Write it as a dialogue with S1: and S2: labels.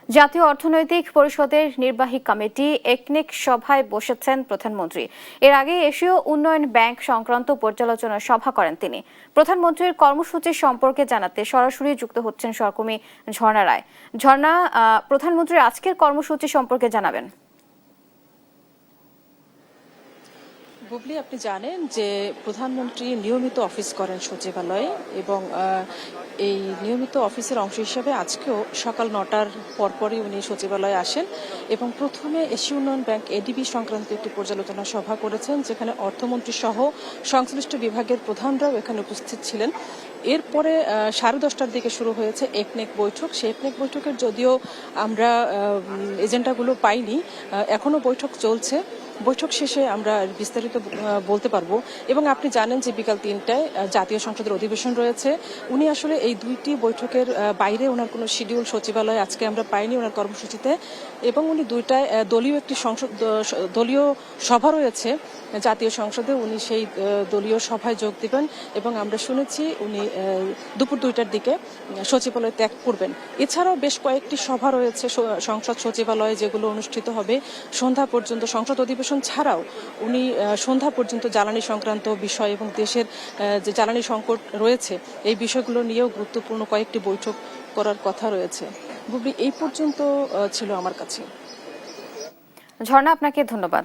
S1: জাতীয় অর্থনৈতিক পরিষদের নির্বাহী কমিটি একনেক সভায় বসেছেন প্রধানমন্ত্রী। এর আগে এশীয় উন্নয়ন ব্যাংক সংক্রান্ত পর্যালোচনা সভা করেন তিনি। প্রধানমন্ত্রীর কর্মসূচি সম্পর্কে জানাতে সরাসরি যুক্ত হচ্ছেন সহকর্মী ঝর্ণা রায়। ঝর্ণা, প্রধানমন্ত্রীর আজকের কর্মসূচি সম্পর্কে জানাবেন।
S2: বুবলি, আপনি জানেন যে প্রধানমন্ত্রী নিয়মিত অফিস করেন সচিবালয়ে এবং এই নিয়মিত অফিসের অংশ হিসেবে আজকেও সকাল 9টার পরপরই উনি সচিবালয়ে আসেন এবং প্রথমে এশীয় উন্নয়ন ব্যাংক এডিবি সংক্রান্ত একটি পর্যালোচনা সভা করেছেন, যেখানে অর্থমন্ত্রী সহ সংশ্লিষ্ট বিভাগের প্রধানরাও এখানে উপস্থিত ছিলেন। এরপরে 10:30টার দিকে শুরু হয়েছে একনেক বৈঠক। সেই একনেক বৈঠকের যদিও আমরা এজেন্ডাগুলো পাইনি, এখনো বৈঠক চলছে। বৈঠক শেষে আমরা বিস্তারিত বলতে পারবো। এবং আপনি জানেন যে বিকাল 3টায় জাতীয় সংসদের অধিবেশন রয়েছে। উনি আসলে এই দুইটি বৈঠকের বাইরে ওনার কোনো শিডিউল সচিবালয়ে আজকে আমরা পাইনি ওনার কর্মসূচিতে। এবং উনি 2টায় দলীয় একটি দলীয় সভা রয়েছে জাতীয় সংসদে, উনি সেই দলীয় সভায় যোগ দিবেন এবং আমরা শুনেছি উনি দুপুর 2টার দিকে সচিবালয় ত্যাগ করবেন। এছাড়াও বেশ কয়েকটি সভা রয়েছে সংসদ সচিবালয়ে, যেগুলো অনুষ্ঠিত হবে সন্ধ্যা পর্যন্ত। সংসদ অধিবেশন ছাড়াও উনি সন্ধ্যা পর্যন্ত জ্বালানি সংক্রান্ত বিষয় এবং দেশের যে জ্বালানি সংকট রয়েছে এই বিষয়গুলো নিয়েও গুরুত্বপূর্ণ কয়েকটি বৈঠক করার কথা রয়েছে। বুবলি, এই পর্যন্ত ছিল আমার কাছে।
S1: ঝর্ণা, আপনাকে ধন্যবাদ।